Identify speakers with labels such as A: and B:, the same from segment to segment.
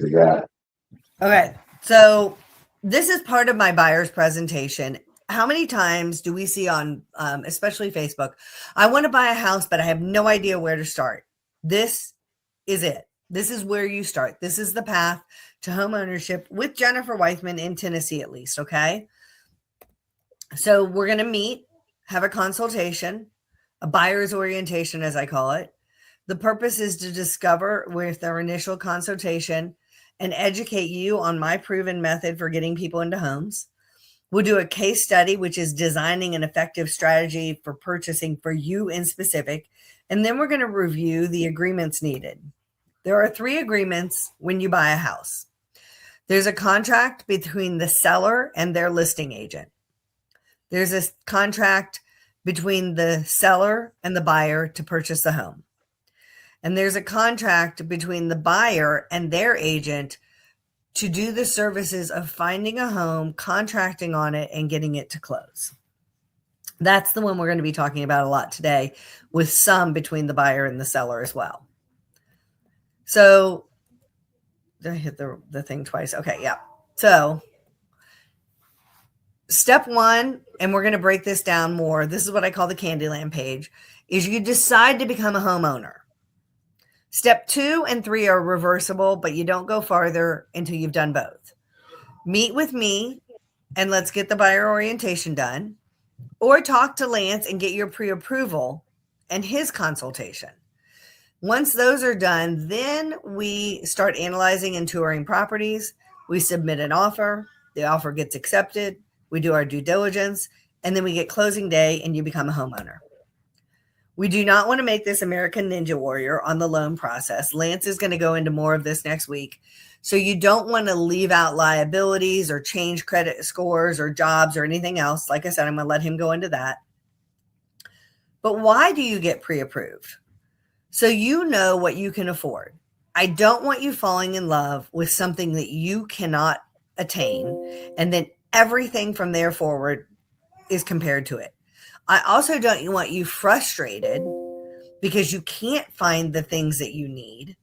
A: Yeah.
B: Okay, so this is part of my buyer's presentation. How many times do we see on, especially Facebook, I want to buy a house, but I have no idea where to start? This is it. This is where you start. This is the path to home ownership with Jennifer Weithman in Tennessee, at least. Okay. So we're going to meet, have a consultation, a buyer's orientation, as I call it. The purpose is to discover with our initial consultation and educate you on my proven method for getting people into homes. We'll do a case study, which is designing an effective strategy for purchasing for you in specific. And then we're going to review the agreements needed. There are 3 agreements when you buy a house. There's a contract between the seller and their listing agent. There's a contract between the seller and the buyer to purchase the home. And there's a contract between the buyer and their agent to do the services of finding a home, contracting on it, and getting it to close. That's the one we're going to be talking about a lot today, with some between the buyer and the seller as well. So did I hit the thing twice? Okay, yeah. So step 1, and we're going to break this down more. This is what I call the Candyland page, is you decide to become a homeowner. Step 2 and 3 are reversible, but you don't go farther until you've done both. Meet with me and let's get the buyer orientation done, or talk to Lance and get your pre-approval and his consultation. Once those are done, then we start analyzing and touring properties. We submit an offer. The offer gets accepted. We do our due diligence, and then we get closing day and you become a homeowner. We do not want to make this American Ninja Warrior on the loan process. Lance is going to go into more of this next week. So you don't want to leave out liabilities or change credit scores or jobs or anything else. Like I said, I'm going to let him go into that. But why do you get pre-approved? So you know what you can afford. I don't want you falling in love with something that you cannot attain, and then everything from there forward is compared to it. I also don't want you frustrated because you can't find the things that you need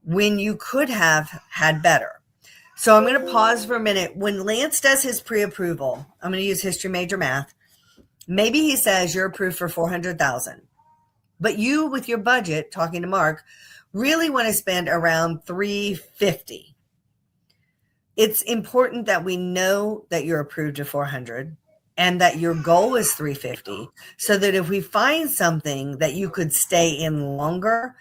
B: when you could have had better. So I'm going to pause for a minute. When Lance does his pre-approval, I'm going to use history major math. Maybe he says you're approved for $400,000, but you, with your budget, talking to Mark, really want to spend around $350,000. It's important that we know that you're approved to $400,000 and that your goal is $350,000, so that if we find something that you could stay in longer,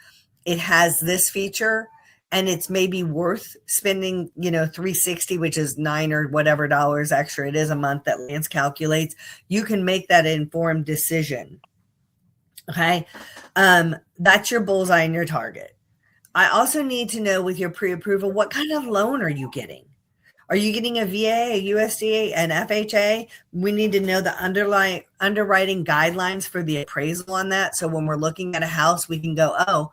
B: it has this feature and it's maybe worth spending, $360,000, which is $9 or whatever dollars extra it is a month that Lance calculates. You can make that informed decision. Okay. That's your bullseye and your target. I also need to know with your pre-approval, what kind of loan are you getting? Are you getting a VA, a USDA, an FHA? We need to know the underwriting guidelines for the appraisal on that. So when we're looking at a house, we can go, oh,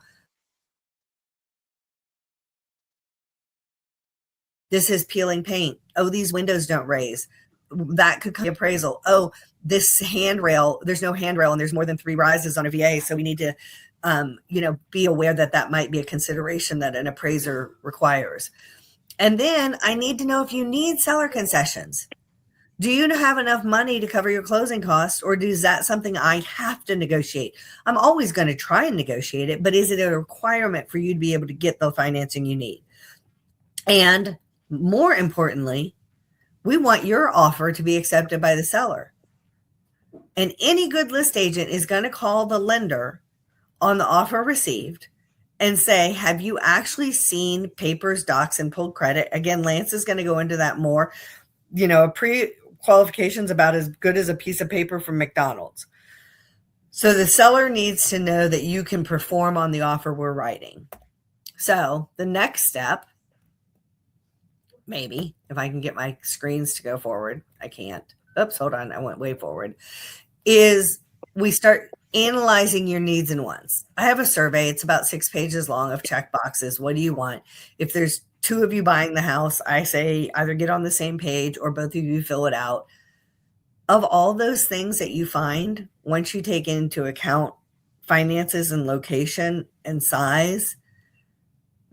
B: this is peeling paint. Oh, these windows don't raise. That could come appraisal. Oh, this handrail, there's no handrail and there's more than 3 rises on a VA. So we need to, be aware that might be a consideration that an appraiser requires. And then I need to know if you need seller concessions. Do you have enough money to cover your closing costs, or is that something I have to negotiate? I'm always going to try and negotiate it, but is it a requirement for you to be able to get the financing you need? And more importantly, we want your offer to be accepted by the seller. And any good list agent is going to call the lender on the offer received and say, have you actually seen papers, docs, and pulled credit? Again, Lance is going to go into that more. A pre-qualification is about as good as a piece of paper from McDonald's. So the seller needs to know that you can perform on the offer we're writing. So the next step, maybe, if I can get my screens to go forward, I can't. Oops, hold on, I went way forward, is we start analyzing your needs and wants. I have a survey. It's about 6 pages long of check boxes. What do you want? If there's 2 of you buying the house, I say either get on the same page or both of you fill it out. Of all those things that you find, once you take into account finances and location and size,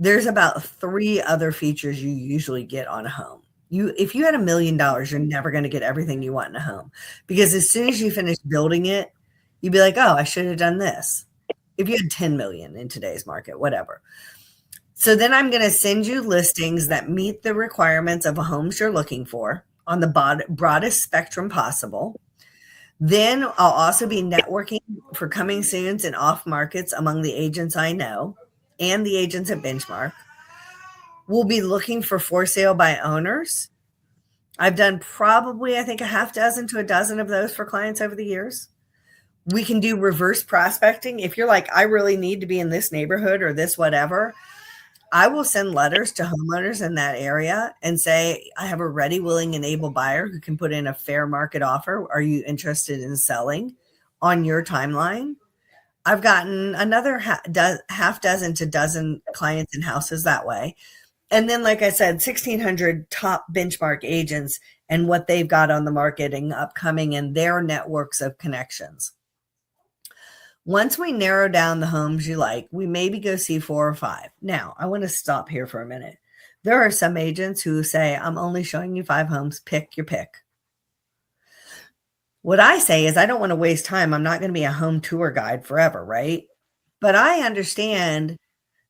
B: There's about 3 other features you usually get on a home. If you had $1,000,000, you're never gonna get everything you want in a home, because as soon as you finish building it, you'd be like, "Oh, I should have done this." If you had 10,000,000 in today's market, whatever. So then I'm gonna send you listings that meet the requirements of a homes you're looking for on the broadest spectrum possible. Then I'll also be networking for coming soons and off markets among the agents I know and the agents at Benchmark. We'll be looking for sale by owners. I've done probably, I think, a half dozen to a dozen of those for clients over the years. We can do reverse prospecting. If you're like, I really need to be in this neighborhood or this whatever, I will send letters to homeowners in that area and say, I have a ready, willing, and able buyer who can put in a fair market offer. Are you interested in selling on your timeline? I've gotten another half dozen to dozen clients in houses that way. And then, like I said, 1,600 top Benchmark agents and what they've got on the market and upcoming and their networks of connections. Once we narrow down the homes you like, we maybe go see 4 or 5. Now, I want to stop here for a minute. There are some agents who say, I'm only showing you 5 homes, pick your pick. What I say is, I don't want to waste time. I'm not going to be a home tour guide forever, right? But I understand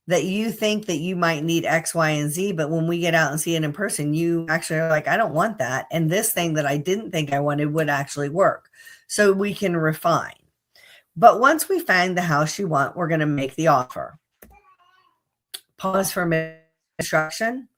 B: that you think that you might need X, Y, and Z, but when we get out and see it in person, you actually are like, I don't want that. And this thing that I didn't think I wanted would actually work. So we can refine. But once we find the house you want, we're going to make the offer. Pause for construction.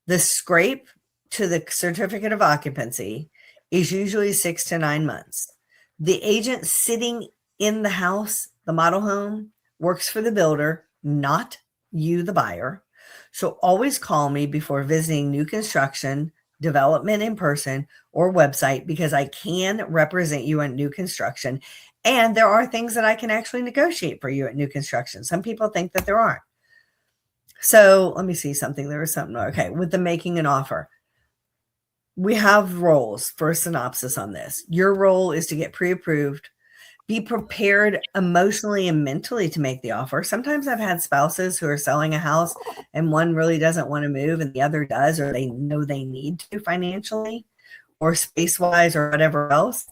B: The scrape to the certificate of occupancy is usually 6 to 9 months. The agent sitting in the house, the model home, works for the builder, not you, the buyer. So always call me before visiting new construction, development in person, or website, because I can represent you on new construction. And there are things that I can actually negotiate for you at new construction. Some people think that there aren't. So let me see something. There was something. Okay. With the making an offer, we have roles for a synopsis on this. Your role is to get pre-approved. Be prepared emotionally and mentally to make the offer. Sometimes I've had spouses who are selling a house and one really doesn't want to move and the other does, or they know they need to financially or space-wise or whatever else.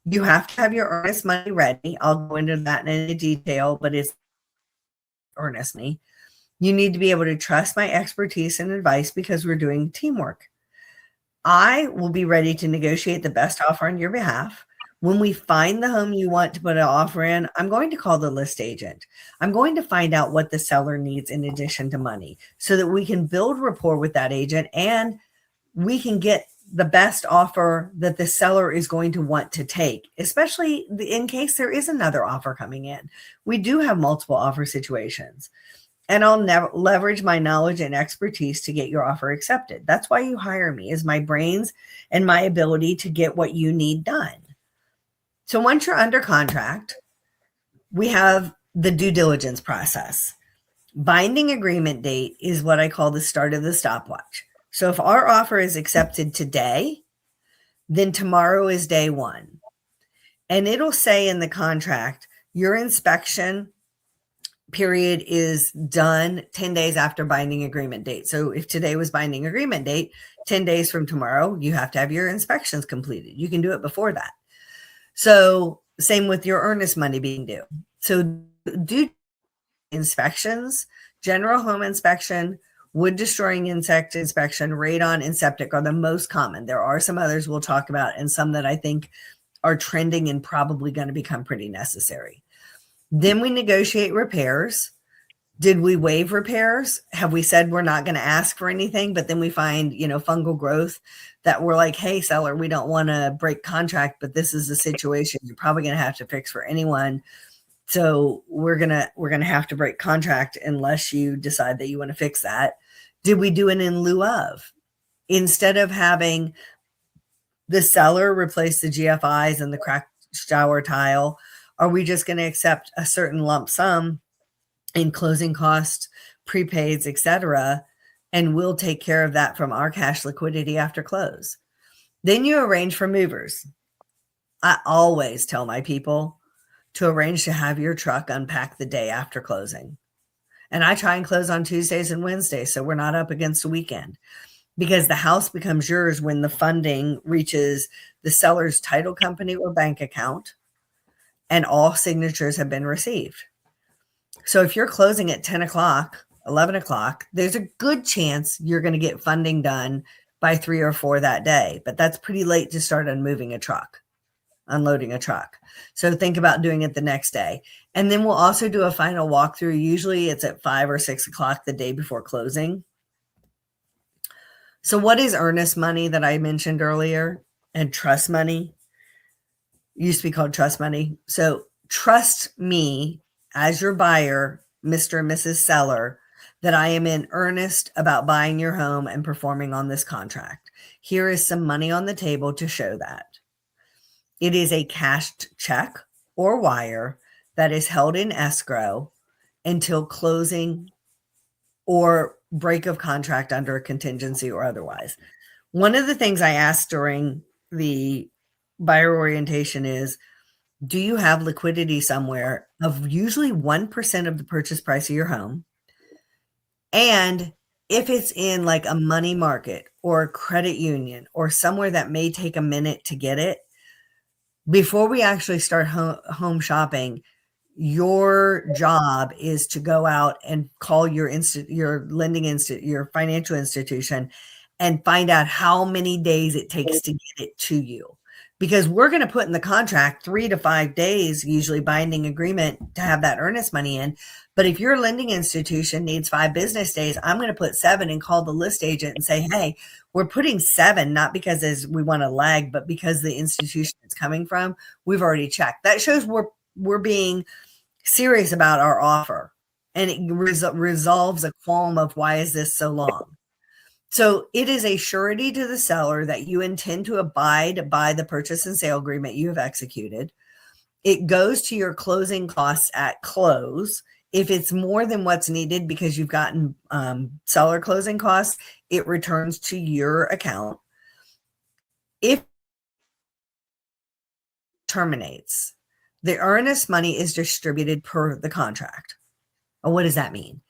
B: You have to have your earnest money ready. I'll go into that in any detail, but it's earnest money. You need to be able to trust my expertise and advice because we're doing teamwork. I will be ready to negotiate the best offer on your behalf. When we find the home you want to put an offer in, I'm going to call the list agent. I'm going to find out what the seller needs in addition to money so that we can build rapport with that agent and we can get the best offer that the seller is going to want to take, especially in case there is another offer coming in. We do have multiple offer situations. And I'll never leverage my knowledge and expertise to get your offer accepted. That's why you hire me, is my brains and my ability to get what you need done. So once you're under contract, we have the due diligence process. Binding agreement date is what I call the start of the stopwatch. So if our offer is accepted today, then tomorrow is day 1. And it'll say in the contract, your inspection period is done 10 days after binding agreement date. So if today was binding agreement date, 10 days from tomorrow, you have to have your inspections completed. You can do it before that. So same with your earnest money being due. So due inspections, general home inspection, wood destroying insect inspection, radon, and septic are the most common. There are some others we'll talk about and some that I think are trending and probably going to become pretty necessary. Then we negotiate repairs. Did we waive repairs? Have we said we're not going to ask for anything, but then we find, fungal growth that we're like, hey, seller, we don't want to break contract, but this is a situation you're probably going to have to fix for anyone. So we're going to have to break contract unless you decide that you want to fix that. Did we do it in lieu of? Instead of having the seller replace the GFIs and the cracked shower tile, are we just going to accept a certain lump sum in closing costs, prepaids, etc., and we'll take care of that from our cash liquidity after close? Then you arrange for movers. I always tell my people to arrange to have your truck unpacked the day after closing. And I try and close on Tuesdays and Wednesdays, so we're not up against a weekend, because the house becomes yours when the funding reaches the seller's title company or bank account and all signatures have been received. So if you're closing at 10 o'clock, 11 o'clock, there's a good chance you're going to get funding done by 3 or 4 that day. But that's pretty late to start unloading a truck. So think about doing it the next day. And then we'll also do a final walkthrough. Usually it's at 5 or 6 o'clock the day before closing. So what is earnest money that I mentioned earlier? And trust money? It used to be called trust money. So trust me as your buyer, Mr. and Mrs. Seller, that I am in earnest about buying your home and performing on this contract. Here is some money on the table to show that. It is a cashed check or wire that is held in escrow until closing or break of contract under a contingency or otherwise. One of the things I asked during the buyer orientation is, do you have liquidity somewhere of usually 1% of the purchase price of your home? And if it's in like a money market or a credit union or somewhere that may take a minute to get it, before we actually start home shopping, your job is to go out and call your your financial institution and find out how many days it takes to get it to you. Because we're going to put in the contract 3 to 5 days, usually binding agreement, to have that earnest money in. But if your lending institution needs 5 business days, I'm going to put 7 and call the list agent and say, hey, we're putting 7, not because we want to lag, but because the institution it's coming from, we've already checked. That shows we're being serious about our offer, and it resolves a qualm of why is this so long. So it is a surety to the seller that you intend to abide by the purchase and sale agreement you have executed. It goes to your closing costs at close. If it's more than what's needed because you've gotten seller closing costs, it returns to your account. If it terminates, the earnest money is distributed per the contract. And what does that mean?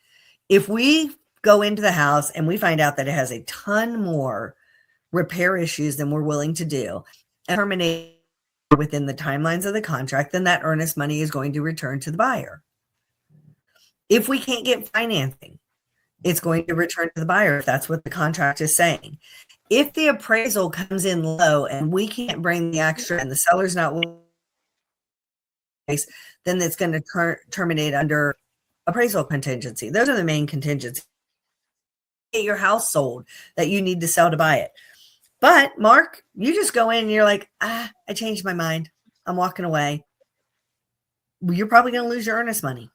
B: If we go into the house and we find out that it has a ton more repair issues than we're willing to do and terminate within the timelines of the contract, then that earnest money is going to return to the buyer. If we can't get financing, it's going to return to the buyer if that's what the contract is saying. If the appraisal comes in low and we can't bring the extra and the seller's not willing, then it's going to terminate under appraisal contingency. Those are the main contingencies. Get your house sold that you need to sell to buy it. But Mark, you just go in and you're like, I changed my mind. I'm walking away. Well, you're probably going to lose your earnest money.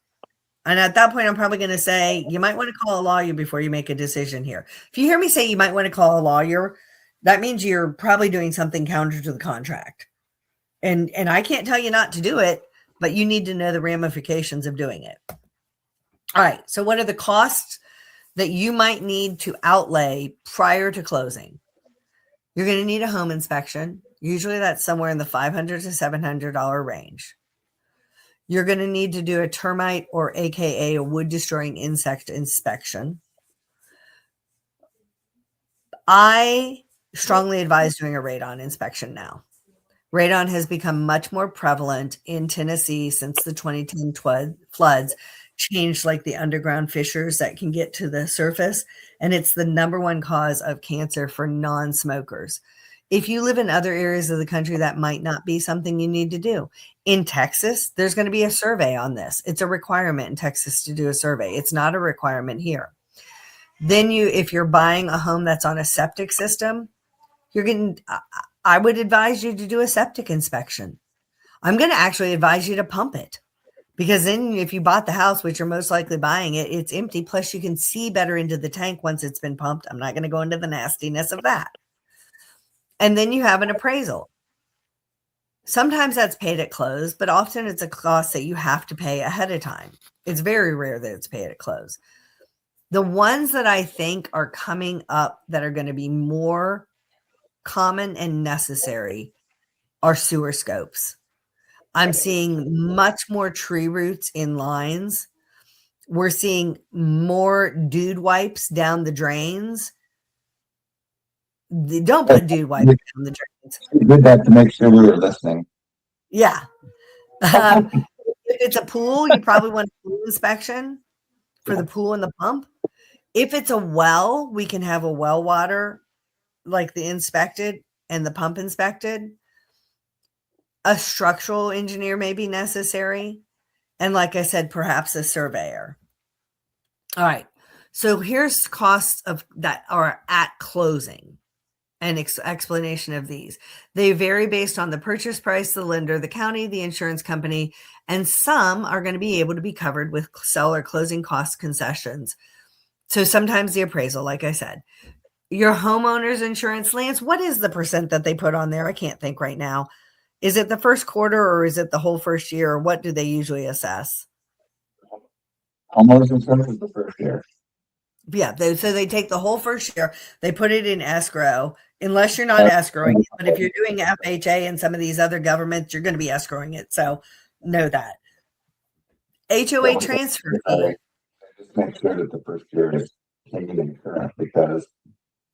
B: And at that point, I'm probably going to say, you might want to call a lawyer before you make a decision here. If you hear me say you might want to call a lawyer, that means you're probably doing something counter to the contract. And I can't tell you not to do it, but you need to know the ramifications of doing it. All right. So what are the costs that you might need to outlay prior to closing? You're going to need a home inspection. Usually that's somewhere in the $500 to $700 range. You're going to need to do a termite or AKA a wood destroying insect inspection. I strongly advise doing a radon inspection now. Radon has become much more prevalent in Tennessee since the 2010 floods changed like the underground fissures that can get to the surface. And it's the #1 cause of cancer for non-smokers. If you live in other areas of the country, that might not be something you need to do. In Texas, there's going to be a survey on this. It's a requirement in Texas to do a survey. It's not a requirement here. Then if you're buying a home that's on a septic system, I would advise you to do a septic inspection. I'm going to actually advise you to pump it, because then if you bought the house, which you're most likely buying it, it's empty. Plus you can see better into the tank once it's been pumped. I'm not going to go into the nastiness of that. And then you have an appraisal. Sometimes that's paid at close, but often it's a cost that you have to pay ahead of time. It's very rare that it's paid at close. The ones that I think are coming up that are going to be more common and necessary are sewer scopes. I'm seeing much more tree roots in lines We're seeing more dude wipes down the drains. Don't put dude wipes down the drains.
A: We did that to make sure we were listening.
B: Yeah. If it's a pool, you probably want a pool inspection for the pool and the pump. If it's a well, we can have a well water, like the inspected and the pump inspected. A structural engineer may be necessary. And like I said, perhaps a surveyor. All right. So here's costs of that are at closing and explanation of these. They vary based on the purchase price, the lender, the county, the insurance company, and some are going to be able to be covered with seller closing cost concessions. So sometimes the appraisal, like I said, your homeowner's insurance, Lance, what is the percent that they put on there? I can't think right now. Is it the first quarter or is it the whole first year? Or what do they usually assess?
A: Homeowners insurance is the first year.
B: Yeah, so they take the whole first year, they put it in escrow, unless you're not escrowing it. But if you're doing FHA and some of these other governments, you're going to be escrowing it. So know that. HOA transfer fee.
A: Just make sure that the first year is paid in current, because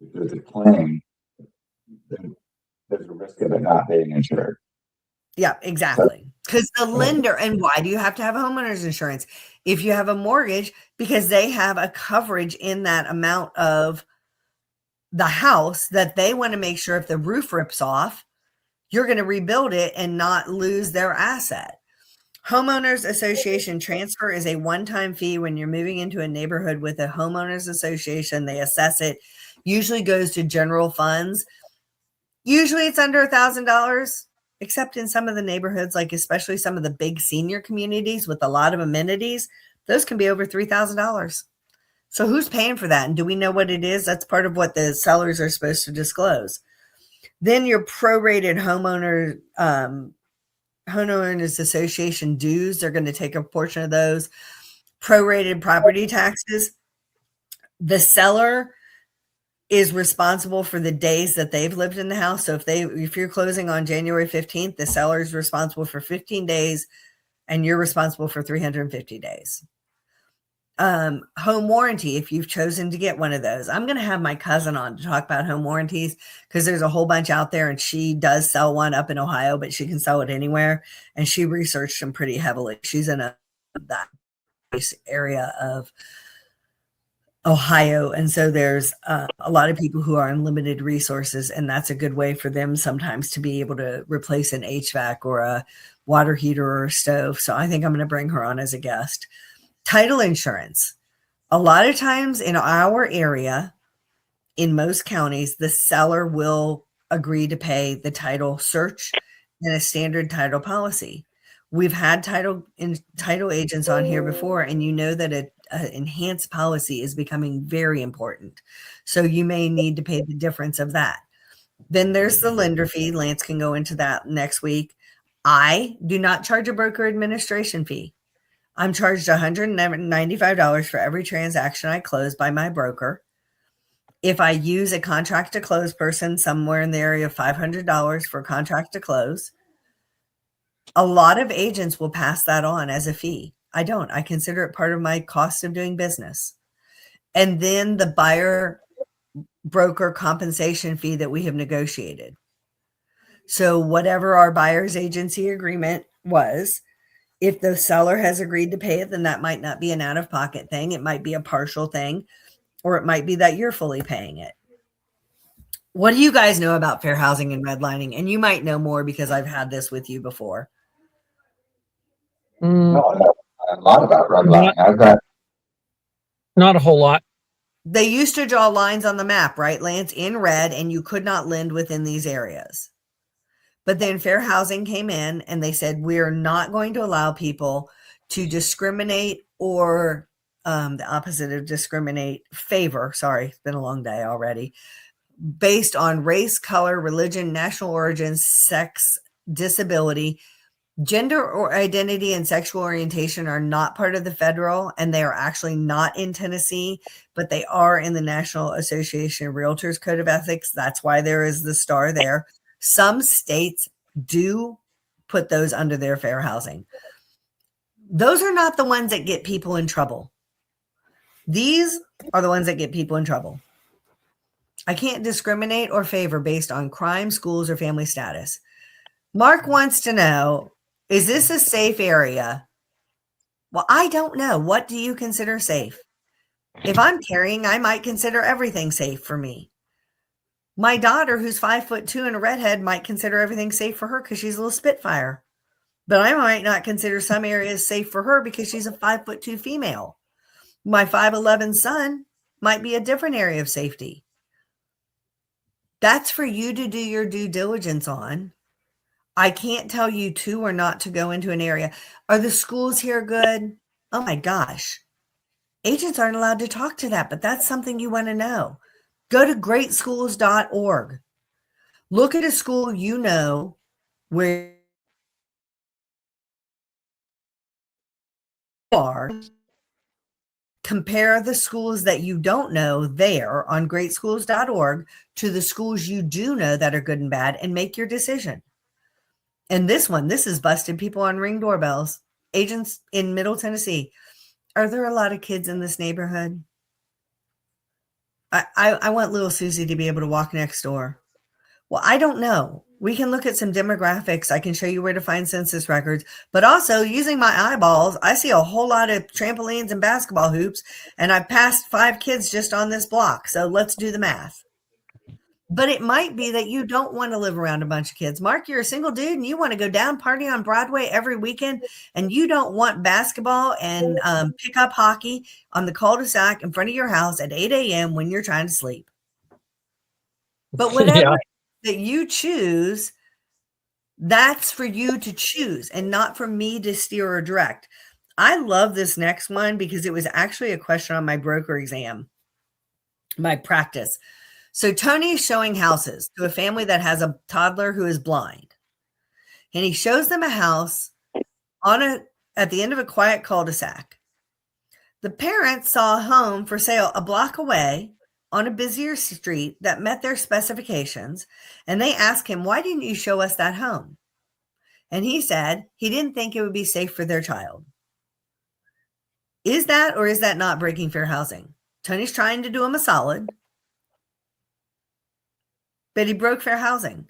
A: if there's a claim, then there's a risk of it not being insured.
B: Yeah, exactly. Because the lender, and why do you have to have homeowner's insurance? If you have a mortgage, because they have a coverage in that amount of the house that they want to make sure if the roof rips off, you're going to rebuild it and not lose their asset. Homeowners association transfer is a one-time fee when you're moving into a neighborhood with a homeowners association. They assess it, usually goes to general funds. Usually it's under $1,000. Except in some of the neighborhoods, like especially some of the big senior communities with a lot of amenities, those can be over $3,000. So who's paying for that? And do we know what it is? That's part of what the sellers are supposed to disclose. Then your prorated homeowners association dues, they're going to take a portion of those. Prorated property taxes. The seller is responsible for the days that they've lived in the house. So if you're closing on January 15th, the seller is responsible for 15 days and you're responsible for 350 days. Home warranty, if you've chosen to get one of those. I'm going to have my cousin on to talk about home warranties because there's a whole bunch out there and she does sell one up in Ohio, but she can sell it anywhere. And she researched them pretty heavily. She's in that area of Ohio. And so there's a lot of people who are on limited resources, and that's a good way for them sometimes to be able to replace an HVAC or a water heater or a stove. So I think I'm going to bring her on as a guest. Title insurance. A lot of times in our area, in most counties, the seller will agree to pay the title search and a standard title policy. We've had title agents on here before, and you know that an enhanced policy is becoming very important. So you may need to pay the difference of that. Then there's the lender fee. Lance can go into that next week. I do not charge a broker administration fee. I'm charged $195 for every transaction I close by my broker. If I use a contract to close person, somewhere in the area of $500 for contract to close. A lot of agents will pass that on as a fee. I don't. I consider it part of my cost of doing business. And then the buyer broker compensation fee that we have negotiated. So whatever our buyer's agency agreement was, if the seller has agreed to pay it, then that might not be an out-of-pocket thing. It might be a partial thing, or it might be that you're fully paying it. What do you guys know about fair housing and redlining? And you might know more because I've had this with you before.
A: No, I know a lot about redlining.
C: Not a whole lot.
B: They used to draw lines on the map, right, Lance, in red, and you could not lend within these areas. But then fair housing came in and they said, we're not going to allow people to discriminate or the opposite of discriminate, favor. Sorry, it's been a long day already. Based on race, color, religion, national origin, sex, disability, gender or identity and sexual orientation are not part of the federal, and they are actually not in Tennessee, but they are in the National Association of Realtors Code of Ethics. That's why there is the star there. Some states do put those under their fair housing. Those are not the ones that get people in trouble. These are the ones that get people in trouble. I can't discriminate or favor based on crime, schools, or family status. Mark wants to know, is this a safe area? Well, I don't know. What do you consider safe? If I'm carrying, I might consider everything safe for me. My daughter, who's 5'2" and a redhead, might consider everything safe for her because she's a little spitfire. But I might not consider some areas safe for her because she's a 5'2" female. My 5'11" son might be a different area of safety. That's for you to do your due diligence on. I can't tell you to or not to go into an area. Are the schools here good? Oh my gosh. Agents aren't allowed to talk to that, but that's something you want to know. Go to greatschools.org. Look at a school you know where you are. Compare the schools that you don't know there on greatschools.org to the schools you do know that are good and bad, and make your decision. And this is busted people on Ring doorbells. Agents in Middle Tennessee. Are there a lot of kids in this neighborhood? I want little Susie to be able to walk next door. Well, I don't know. We can look at some demographics. I can show you where to find census records, but also using my eyeballs, I see a whole lot of trampolines and basketball hoops, and I passed 5 kids just on this block. So let's do the math. But it might be that you don't want to live around a bunch of kids. Mark, you're a single dude and you want to go down party on Broadway every weekend, and you don't want basketball and pickup hockey on the cul-de-sac in front of your house at 8 a.m. when you're trying to sleep. But whatever that you choose, that's for you to choose and not for me to steer or direct. I love this next one because it was actually a question on my broker exam, my practice. So Tony's showing houses to a family that has a toddler who is blind. And he shows them a house at the end of a quiet cul-de-sac. The parents saw a home for sale a block away on a busier street that met their specifications. And they asked him, why didn't you show us that home? And he said he didn't think it would be safe for their child. Is that or is that not breaking fair housing? Tony's trying to do him a solid. But he broke fair housing,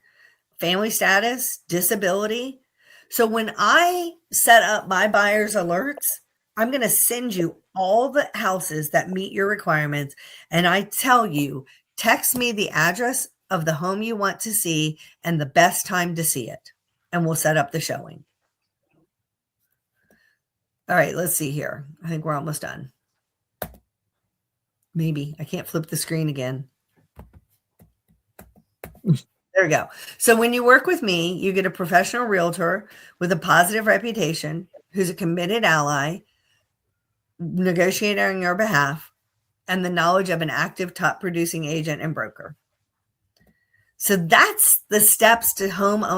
B: family status, disability. So when I set up my buyer's alerts, I'm going to send you all the houses that meet your requirements. And I tell you, text me the address of the home you want to see and the best time to see it. And we'll set up the showing. All right, let's see here. I think we're almost done. Maybe I can't flip the screen again. There we go. So when you work with me, you get a professional realtor with a positive reputation who's a committed ally, negotiating on your behalf, and the knowledge of an active top producing agent and broker. So that's the steps to home ownership.